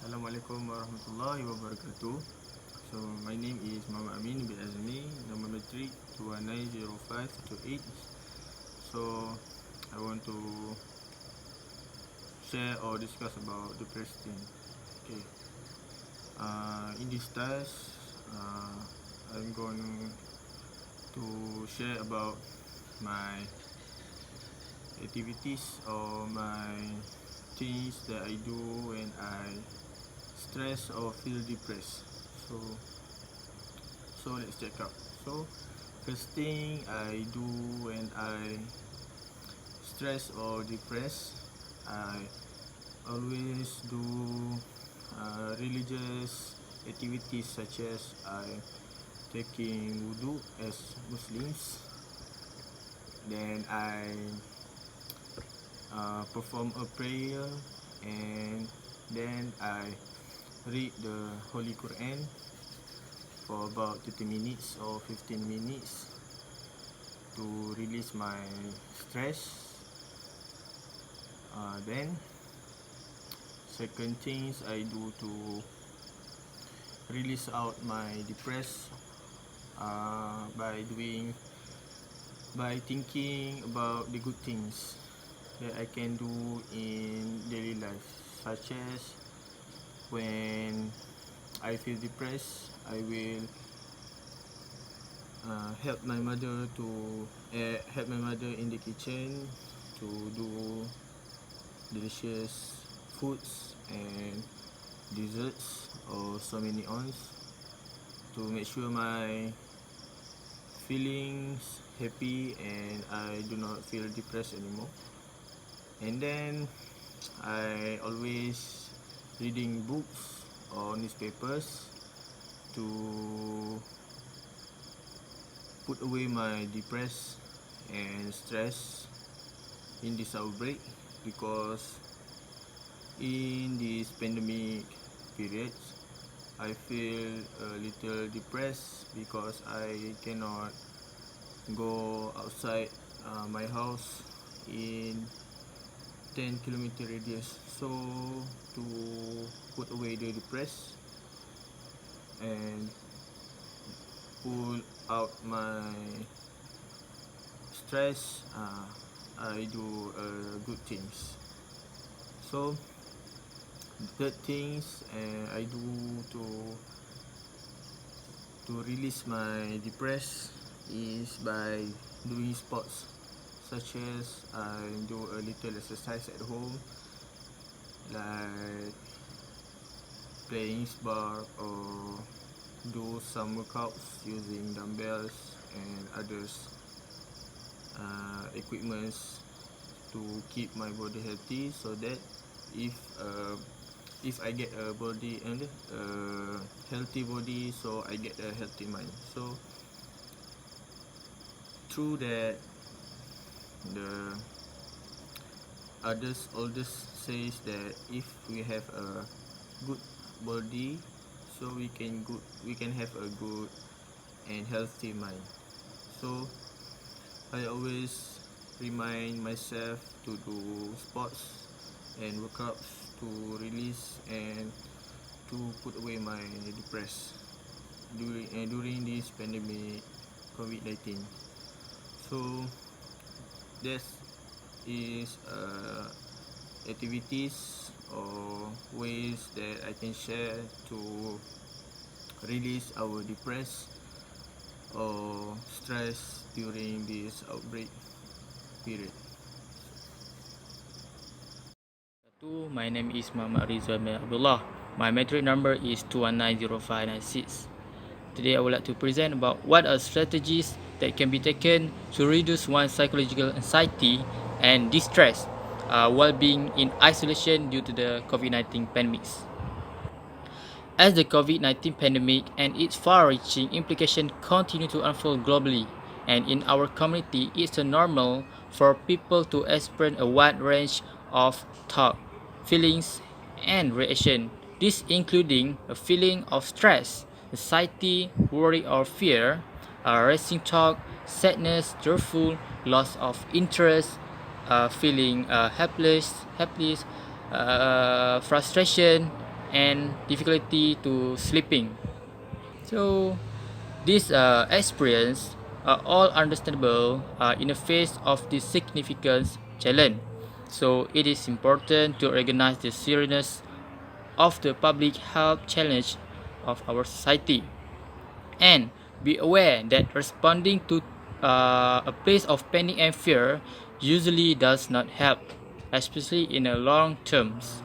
Assalamualaikum warahmatullahi wabarakatuh. So my name is Muhammad Amin bin Azmi, number metric 2190528. So I want to share or discuss about depression. Okay. In this task, I'm going to share about my activities or my things that I do when I stress or feel depressed. So let's check out. So first thing I do when I stress or depressed, I always do religious activities such as I taking wudu as Muslims. Then I perform a prayer, and then I read the Holy Quran for about 30 minutes or 15 minutes to release my stress. Then second things I do to release out my depress by thinking about the good things that I can do in daily life, such as when I feel depressed, I will help my mother in the kitchen to do delicious foods and desserts or so many ons to make sure my feelings happy and I do not feel depressed anymore. And then I always reading books or newspapers to put away my depressed and stress in this outbreak, because in this pandemic period I feel a little depressed because I cannot go outside my house in 10-kilometer radius. So to put away the depress and pull out my stress, I do good things. So the third things I do to release my depress is by doing sports, such as I do a little exercise at home, like playing sport or do some workouts using dumbbells and others equipments to keep my body healthy, so that if I get a body and a healthy body, so I get a healthy mind. So through that, the oldest says that if we have a good body, so we can have a good and healthy mind. So I always remind myself to do sports and workouts to release and to put away my depress during this pandemic COVID-19. So that is activities or ways that I can share to release our depress or stress during this outbreak period. My name is Muhammad Rizwan bin Abdullah. My metric number is 2190596. Today I would like to present about what are strategies that can be taken to reduce one's psychological anxiety and distress while being in isolation due to the COVID-19 pandemics. As the COVID-19 pandemic and its far-reaching implications continue to unfold globally and in our community, it's normal for people to experience a wide range of thoughts, feelings, and reaction. This including a feeling of stress, anxiety, worry or fear, racing thought, sadness, fearful, loss of interest, feeling helpless, frustration, and difficulty to sleeping. So these experience are all understandable in the face of this significant challenge. So it is important to recognize the seriousness of the public health challenge of our society, and be aware that responding to a place of panic and fear usually does not help, especially in the long terms.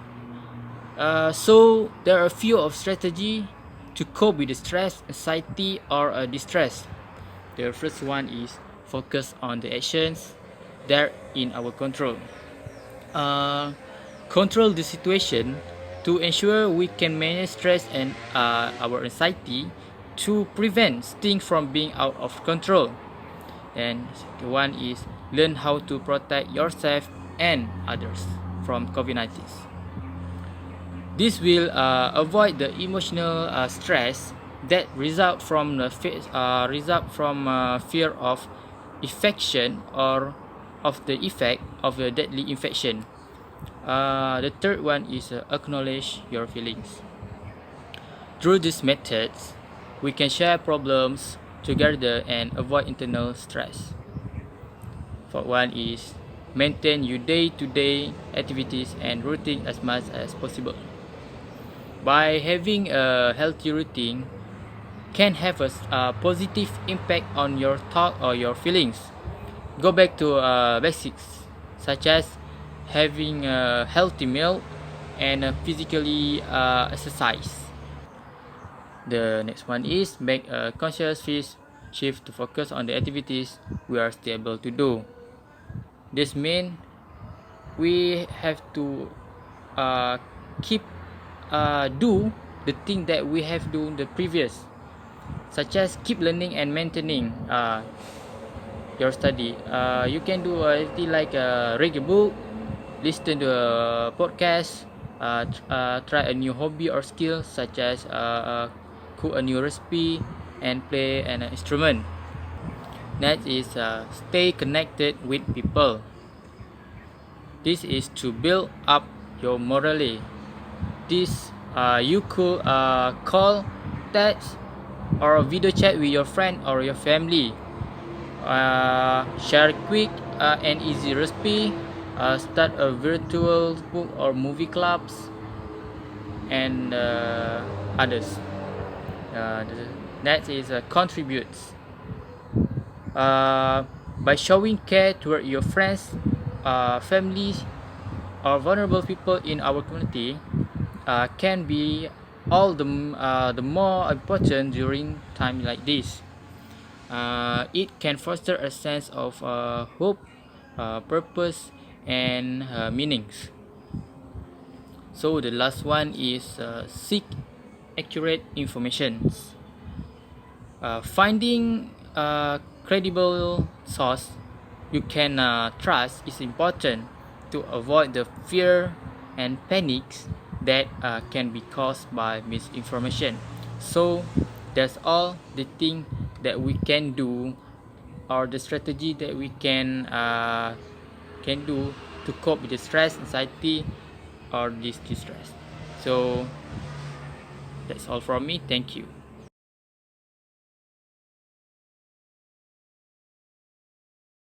So there are a few of strategy to cope with the stress, anxiety, or distress. The first one is focus on the actions that are in our control. Control the situation to ensure we can manage stress and our anxiety to prevent things from being out of control. And the one is learn how to protect yourself and others from COVID-19. This will avoid the emotional stress that result from the fear of infection or of the effect of a deadly infection. The third one is acknowledge your feelings. Through these methods, we can share problems together and avoid internal stress. Fourth one is maintain your day-to-day activities and routine as much as possible. By having a healthy routine can have a positive impact on your thought or your feelings. Go back to basics such as having a healthy meal and physically exercise. The next one is make a conscious shift to focus on the activities we are still able to do. This means we have to keep do the thing that we have done the previous, such as keep learning and maintaining your study. You can do anything like read a book, listen to a podcast, try a new hobby or skill such as cook a new recipe and play an instrument. Next is stay connected with people. This is to build up your morale. This you could call, text, or video chat with your friend or your family. Share quick and easy recipe. Start a virtual book or movie clubs, and others. The next is contributes. By showing care toward your friends, families, or vulnerable people in our community, can be all the more important during time like this. It can foster a sense of hope, purpose, and meanings. So the last one is seek accurate information. Finding a credible source you can trust is important to avoid the fear and panics that can be caused by misinformation. So that's all the thing that we can do, or the strategy that we can do to cope with the stress, anxiety, or this distress. So that's all from me. Thank you.